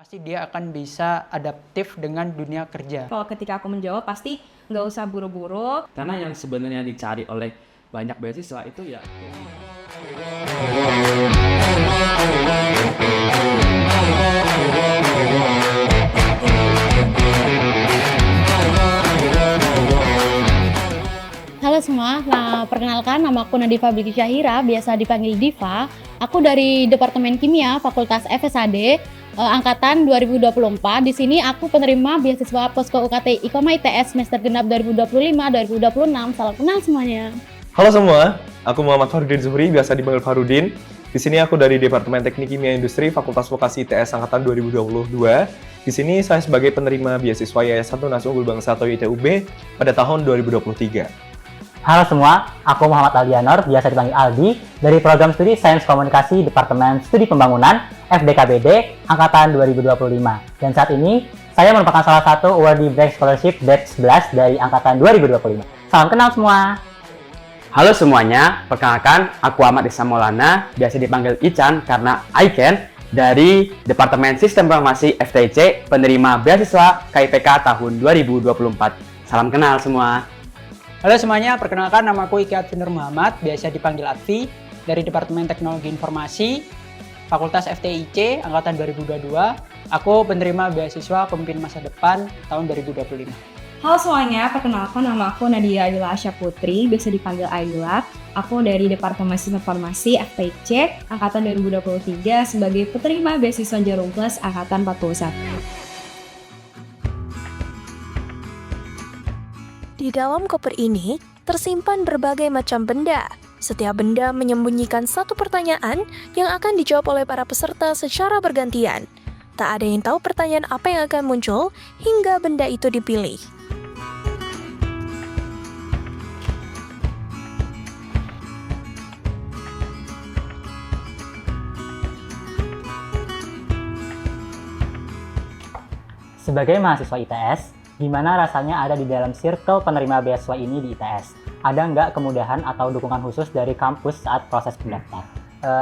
pasti dia akan bisa adaptif dengan dunia kerja. Kalau ketika aku menjawab pasti nggak usah buru-buru. Karena yang sebenarnya dicari oleh banyak beasiswa itu ya Halo semua, perkenalkan nama aku Nadifa Bilki Syahira, biasa dipanggil Diva. Aku dari Departemen Kimia, Fakultas FSAD, Angkatan 2024. Di sini aku penerima beasiswa Posko UKT IKOMA ITS semester genap 2025-2026. Salam kenal semuanya. Halo semua, aku Muhammad Farudin Zuhri, biasa dipanggil Farudin. Di sini aku dari Departemen Teknik Kimia Industri, Fakultas Vokasi ITS Angkatan 2022. Di sini saya sebagai penerima beasiswa Yayasan Tunas Unggul Bangsa atau ITUB pada tahun 2023. Halo semua, aku Muhammad Aldianor, biasa dipanggil Aldi, dari Program Studi Sains Komunikasi Departemen Studi Pembangunan, FDKBD, Angkatan 2025. Dan saat ini, saya merupakan salah satu awardee Black Scholarship Batch 11 dari Angkatan 2025. Salam kenal semua! Halo semuanya, perkenalkan aku Ahmad Ihsan Maulana, biasa dipanggil Ican karena Ican, dari Departemen Sistem Informasi FTIC, penerima beasiswa KIPK tahun 2024. Salam kenal semua! Halo semuanya, perkenalkan nama aku Iki Advinur Muhammad, biasa dipanggil Advi, dari Departemen Teknologi Informasi, Fakultas FTIC, Angkatan 2022. Aku penerima beasiswa Pemimpin Masa Depan tahun 2025. Halo semuanya, perkenalkan nama aku Nadia Aidila Asya Putri, biasa dipanggil Aidila. Aku dari Departemen Sistem Informasi FTIC, Angkatan 2023 sebagai penerima beasiswa Jarum Plus Angkatan 41. Di dalam koper ini tersimpan berbagai macam benda. Setiap benda menyembunyikan satu pertanyaan yang akan dijawab oleh para peserta secara bergantian. Tak ada yang tahu pertanyaan apa yang akan muncul hingga benda itu dipilih. Sebagai mahasiswa ITS, gimana rasanya ada di dalam circle penerima beasiswa ini di ITS? Ada nggak kemudahan atau dukungan khusus dari kampus saat proses pendaftar?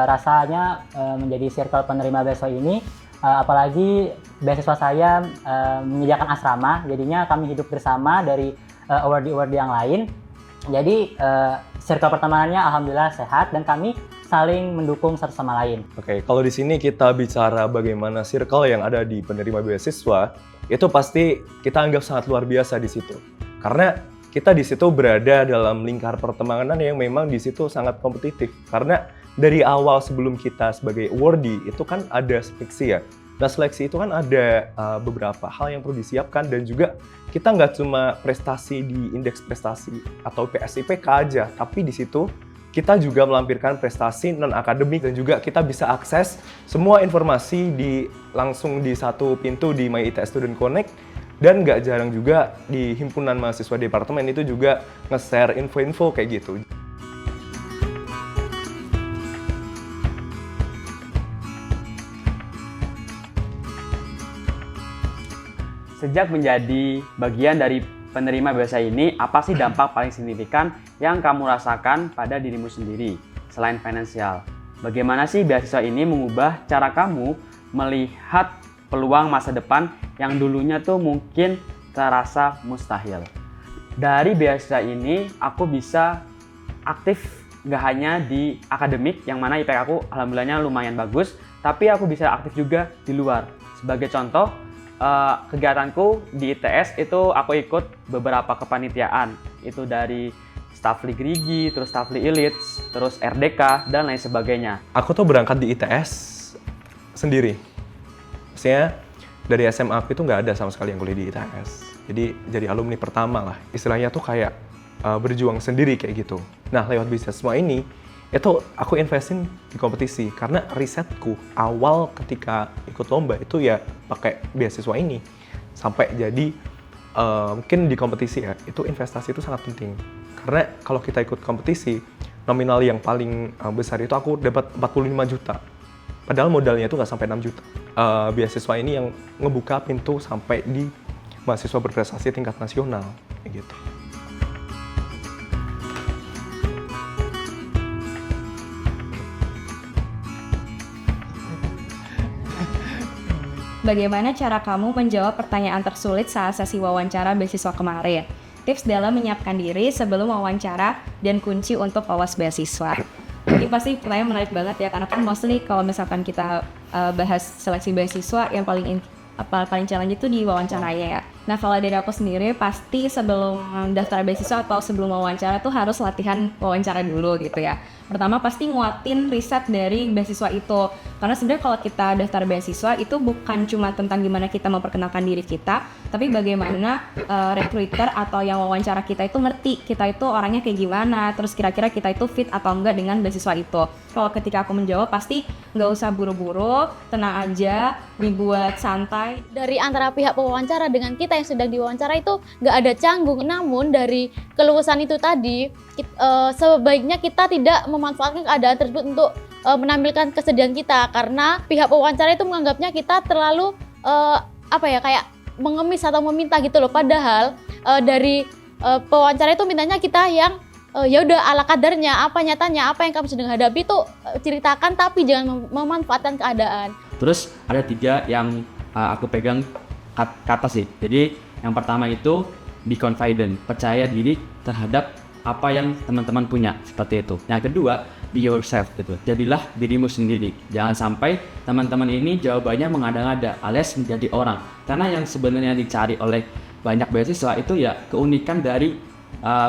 Rasanya menjadi circle penerima beasiswa ini, apalagi beasiswa saya menyediakan asrama, jadinya kami hidup bersama dari awardee-awardee yang lain. Jadi circle pertemanannya alhamdulillah sehat dan kami saling mendukung satu sama lain. Oke, kalau di sini kita bicara bagaimana circle yang ada di penerima beasiswa, itu pasti kita anggap sangat luar biasa di situ. Karena kita di situ berada dalam lingkar pertemanan yang memang di situ sangat kompetitif. Karena dari awal sebelum kita sebagai awardee itu kan ada seleksi ya. Nah seleksi itu kan ada beberapa hal yang perlu disiapkan dan juga kita nggak cuma prestasi di indeks prestasi atau PSIPK aja, tapi di situ kita juga melampirkan prestasi non-akademik dan juga kita bisa akses semua informasi langsung di satu pintu di My ITS Student Connect dan nggak jarang juga di himpunan mahasiswa departemen itu juga nge-share info-info kayak gitu. sejak menjadi bagian dari penerima beasiswa ini, apa sih dampak paling signifikan yang kamu rasakan pada dirimu sendiri selain finansial? Bagaimana sih beasiswa ini mengubah cara kamu melihat peluang masa depan yang dulunya tuh mungkin terasa mustahil? Dari beasiswa ini aku bisa aktif gak hanya di akademik, yang mana IPK aku alhamdulillahnya lumayan bagus, tapi aku bisa aktif juga di luar. Sebagai contoh, kegiatanku di ITS itu aku ikut beberapa kepanitiaan, itu dari Staffli Grigi, terus Staffli Elites, terus RDK, dan lain sebagainya. Aku tuh berangkat di ITS sendiri. Maksudnya dari SMA aku itu nggak ada sama sekali yang kuliah di ITS. Jadi alumni pertama lah. Istilahnya tuh kayak berjuang sendiri kayak gitu. Nah lewat beasiswa ini, itu aku investin di kompetisi karena risetku awal ketika ikut lomba itu ya pakai beasiswa ini sampai jadi mungkin di kompetisi ya itu investasi itu sangat penting karena kalau kita ikut kompetisi nominal yang paling besar itu aku dapat 45 juta padahal modalnya itu nggak sampai 6 juta. Beasiswa ini yang ngebuka pintu sampai di mahasiswa berprestasi tingkat nasional kayak gitu. bagaimana cara kamu menjawab pertanyaan tersulit saat sesi wawancara beasiswa kemarin? Tips dalam menyiapkan diri sebelum wawancara dan kunci untuk lolos beasiswa. Ini pasti pertanyaan menarik banget ya, karena kan mostly kalau misalkan kita bahas seleksi beasiswa yang paling challenge itu di wawancaranya ya. Nah, kalau dari aku sendiri pasti sebelum daftar beasiswa atau sebelum wawancara tuh harus latihan wawancara dulu gitu ya. Pertama pasti nguatin riset dari beasiswa itu. Karena sebenarnya kalau kita daftar beasiswa itu bukan cuma tentang gimana kita memperkenalkan diri kita, tapi bagaimana recruiter atau yang wawancara kita itu ngerti kita itu orangnya kayak gimana, terus kira-kira kita itu fit atau enggak dengan beasiswa itu. Kalau ketika aku menjawab pasti nggak usah buru-buru, tenang aja, dibuat santai. Dari antara pihak pewawancara dengan kita yang sedang diwawancara itu nggak ada canggung. Namun dari keluasan itu tadi, sebaiknya kita tidak memanfaatkan keadaan tersebut untuk menampilkan kesedihan kita, karena pihak pewawancara itu menganggapnya kita terlalu kayak mengemis atau meminta gitu loh. Padahal dari pewawancara itu mintanya kita yang ya udah ala kadarnya, apa nyatanya, apa yang kamu sedang hadapi itu ceritakan, tapi jangan memanfaatkan keadaan. Terus ada 3 yang aku pegang kata sih. Jadi yang pertama itu be confident, percaya diri terhadap apa yang teman-teman punya, seperti itu. Yang kedua, be yourself gitu. Jadilah dirimu sendiri. Jangan sampai teman-teman ini jawabannya mengada-ngada alias menjadi orang. Karena yang sebenarnya dicari oleh banyak beasiswa itu ya keunikan dari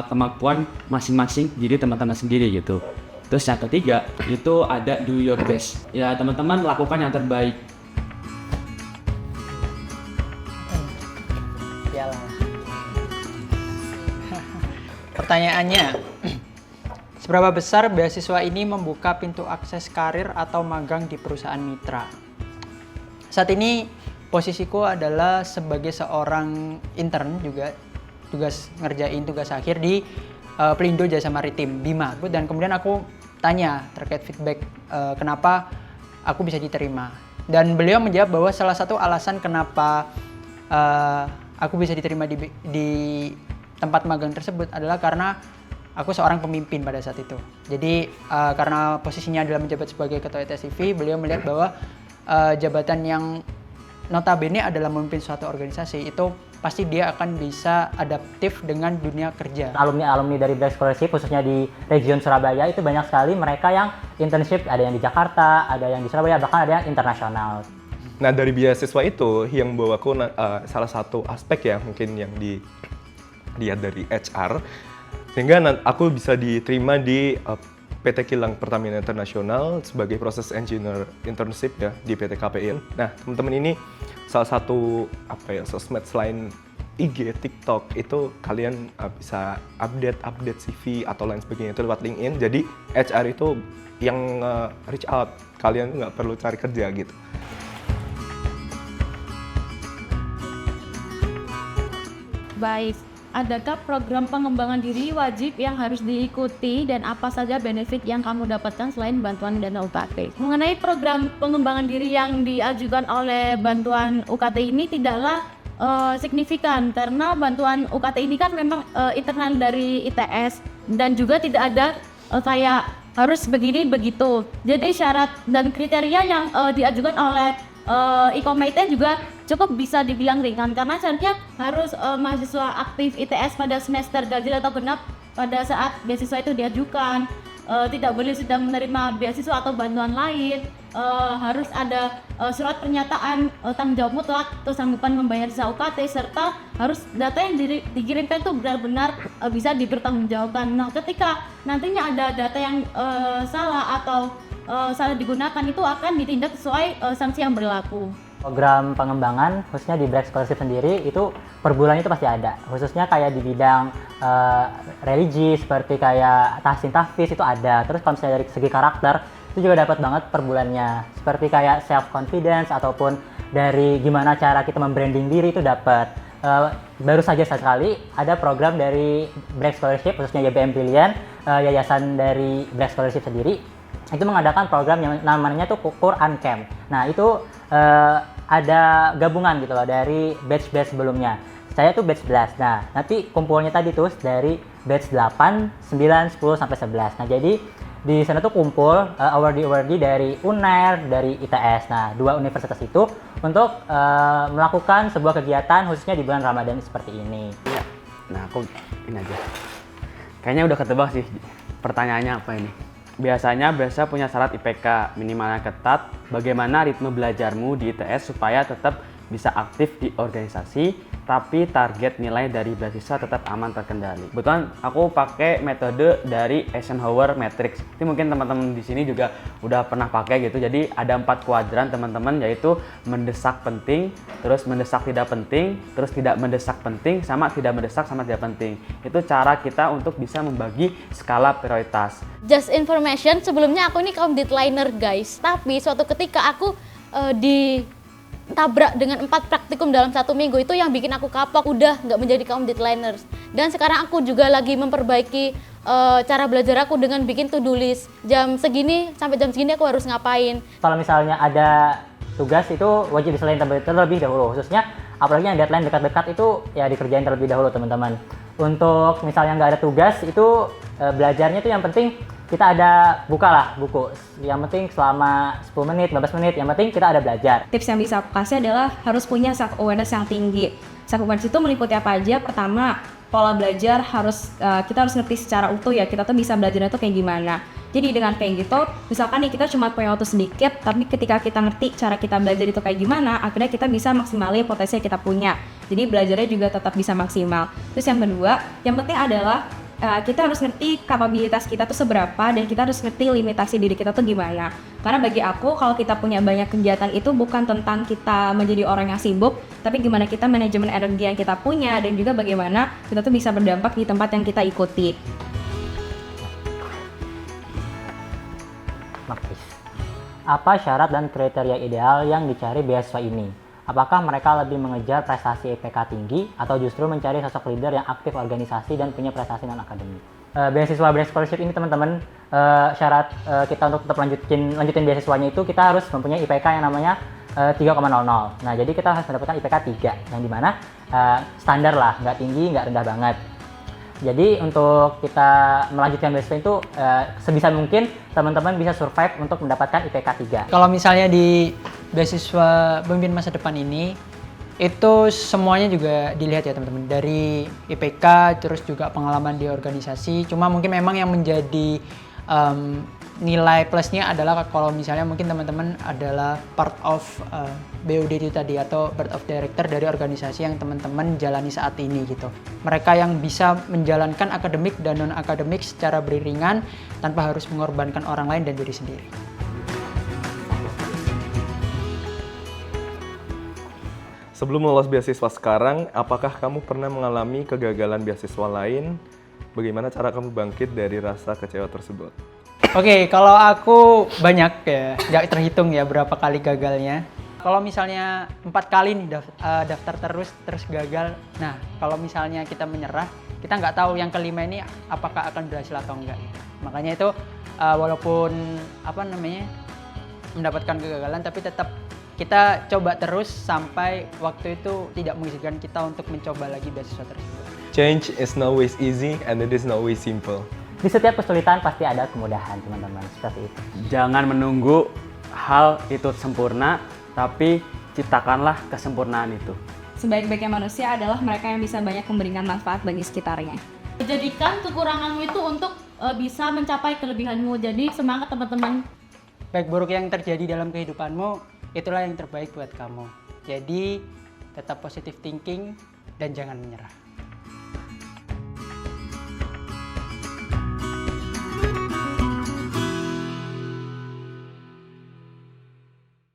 kemampuan masing-masing diri teman-teman sendiri gitu. Terus yang ketiga itu ada do your best. Ya teman-teman lakukan yang terbaik. Pertanyaannya, seberapa besar beasiswa ini membuka pintu akses karir atau magang di perusahaan mitra? Saat ini posisiku adalah sebagai seorang intern juga, ngerjain tugas akhir di Pelindo Jasa Maritim Bima. Dan kemudian aku tanya terkait feedback kenapa aku bisa diterima. Dan beliau menjawab bahwa salah satu alasan kenapa aku bisa diterima di tempat magang tersebut adalah karena aku seorang pemimpin pada saat itu. Jadi karena posisinya adalah menjabat sebagai ketua ITSIV, beliau melihat bahwa jabatan yang notabene adalah memimpin suatu organisasi itu pasti dia akan bisa adaptif dengan dunia kerja. Alumni dari Black Scholarship khususnya di region Surabaya itu banyak sekali mereka yang internship, ada yang di Jakarta, ada yang di Surabaya, bahkan ada yang internasional. Nah, dari beasiswa itu yang bawaku salah satu aspek ya mungkin yang dilihat dari HR, sehingga aku bisa diterima di PT Kilang Pertamina Internasional sebagai proses engineer internship ya di PT KPI. Nah, teman-teman ini salah satu sosmed selain IG, TikTok itu kalian bisa update CV atau lain sebagainya itu lewat LinkedIn. Jadi HR itu yang reach out, kalian nggak perlu cari kerja gitu. Baik. Adakah program pengembangan diri wajib yang harus diikuti dan apa saja benefit yang kamu dapatkan selain bantuan dana UKT? Mengenai program pengembangan diri yang diajukan oleh bantuan UKT ini tidaklah signifikan karena bantuan UKT ini kan memang internal dari ITS dan juga tidak ada kayak harus begini begitu. Jadi syarat dan kriteria yang diajukan oleh e-committee juga cukup bisa dibilang ringan karena syaratnya harus mahasiswa aktif ITS pada semester ganjil atau genap pada saat beasiswa itu diajukan, tidak boleh sudah menerima beasiswa atau bantuan lain, harus ada surat pernyataan tanggung jawab mutlak atau sanggupan membayar sisa UKT, serta harus data yang dikirimkan itu benar-benar bisa dipertanggungjawabkan. Nah, ketika nantinya ada data yang salah atau salah digunakan itu akan ditindak sesuai sanksi yang berlaku. Program pengembangan khususnya di Black Scholarship sendiri itu per bulan itu pasti ada, khususnya kayak di bidang religi seperti kayak tahsin-tahfiz itu ada. Terus kalau misalnya dari segi karakter itu juga dapat banget per bulannya, seperti kayak self confidence ataupun dari gimana cara kita membranding diri itu dapat. Baru saja sekali ada program dari Black Scholarship khususnya YBM Pilihan, yayasan dari Black Scholarship sendiri itu mengadakan program yang namanya tuh Quran Camp. Nah itu ada gabungan gitu loh dari batch-batch sebelumnya. Saya tuh batch 11. Nah nanti kumpulnya tadi tuh dari batch 8, 9, 10 sampai 11. Nah jadi di sana tuh kumpul awardee dari UNER, dari ITS. Nah dua universitas itu untuk melakukan sebuah kegiatan khususnya di bulan Ramadan seperti ini. Nah, aku ini aja. Kayaknya udah ketebak sih pertanyaannya apa ini. Biasanya punya syarat IPK minimalnya ketat. Bagaimana ritme belajarmu di ITS supaya tetap bisa aktif di organisasi, tapi target nilai dari beasiswa tetap aman terkendali. Kebetulan aku pakai metode dari Eisenhower Matrix. Ini mungkin teman-teman di sini juga udah pernah pakai gitu. Jadi ada 4 kuadran teman-teman, yaitu mendesak penting, terus mendesak tidak penting, terus tidak mendesak penting, sama tidak mendesak sama tidak penting. Itu cara kita untuk bisa membagi skala prioritas. Just information, sebelumnya aku ini kaum deadliner guys, tapi suatu ketika aku ditabrak dengan 4 praktikum dalam 1 minggu, itu yang bikin aku kapok, udah nggak menjadi kaum deadliners. Dan sekarang aku juga lagi memperbaiki cara belajar aku dengan bikin to-do list. Jam segini sampai jam segini aku harus ngapain. Kalau misalnya ada tugas itu wajib diselesaikan terlebih dahulu, khususnya apalagi yang deadline dekat-dekat itu ya dikerjain terlebih dahulu teman-teman. Untuk misalnya nggak ada tugas itu belajarnya itu yang penting kita ada buka buku. Yang penting selama 10 menit, 15 menit, yang penting kita ada belajar. Tips yang bisa aku kasih adalah harus punya self awareness yang tinggi. Self awareness itu meliputi apa aja? Pertama, pola belajar kita harus ngerti secara utuh ya, kita tuh bisa belajarnya tuh kayak gimana. Jadi dengan kayak gitu, misalkan nih kita cuma punya waktu sedikit, tapi ketika kita ngerti cara kita belajar itu kayak gimana, akhirnya kita bisa maksimalin potensi yang kita punya. Jadi belajarnya juga tetap bisa maksimal. Terus yang kedua, yang penting adalah kita harus ngerti kapabilitas kita tuh seberapa, dan kita harus ngerti limitasi diri kita tuh gimana. Karena bagi aku, kalau kita punya banyak kegiatan itu bukan tentang kita menjadi orang yang sibuk, tapi gimana kita manajemen energi yang kita punya, dan juga bagaimana kita tuh bisa berdampak di tempat yang kita ikuti. Apa syarat dan kriteria ideal yang dicari beasiswa ini? Apakah mereka lebih mengejar prestasi IPK tinggi atau justru mencari sosok leader yang aktif organisasi dan punya prestasi non-akademik? Beasiswa Brain Scholarship ini teman-teman, syarat kita untuk tetap lanjutin beasiswanya itu kita harus mempunyai IPK yang namanya 3,00. Nah, jadi kita harus mendapatkan IPK 3, yang dimana standar lah, nggak tinggi, nggak rendah banget. Jadi untuk kita melanjutkan beasiswa itu sebisa mungkin teman-teman bisa survive untuk mendapatkan IPK 3. Kalau misalnya di beasiswa pemimpin masa depan ini, itu semuanya juga dilihat ya teman-teman, dari IPK terus juga pengalaman di organisasi. Cuma mungkin memang yang menjadi nilai plusnya adalah kalau misalnya mungkin teman-teman adalah part of BOD itu tadi, atau board of director dari organisasi yang teman-teman jalani saat ini gitu. Mereka yang bisa menjalankan akademik dan non-akademik secara beriringan tanpa harus mengorbankan orang lain dan diri sendiri. Sebelum lolos beasiswa sekarang, apakah kamu pernah mengalami kegagalan beasiswa lain? Bagaimana cara kamu bangkit dari rasa kecewa tersebut? Oke, kalau aku banyak ya, nggak terhitung ya berapa kali gagalnya. Kalau misalnya 4 kali nih daftar terus gagal. Nah, kalau misalnya kita menyerah, kita nggak tahu yang kelima ini apakah akan berhasil atau enggak. Makanya itu walaupun mendapatkan kegagalan, tapi tetap kita coba terus sampai waktu itu tidak mengizinkan kita untuk mencoba lagi beasiswa tersebut. Change is not always easy and it is not always simple. Di setiap kesulitan pasti ada kemudahan, teman-teman. Seperti itu. Jangan menunggu hal itu sempurna, tapi ciptakanlah kesempurnaan itu. Sebaik-baiknya manusia adalah mereka yang bisa banyak memberikan manfaat bagi sekitarnya. Jadikan kekuranganmu itu untuk bisa mencapai kelebihanmu. Jadi semangat teman-teman. Baik buruk yang terjadi dalam kehidupanmu, itulah yang terbaik buat kamu. Jadi tetap positive thinking dan jangan menyerah.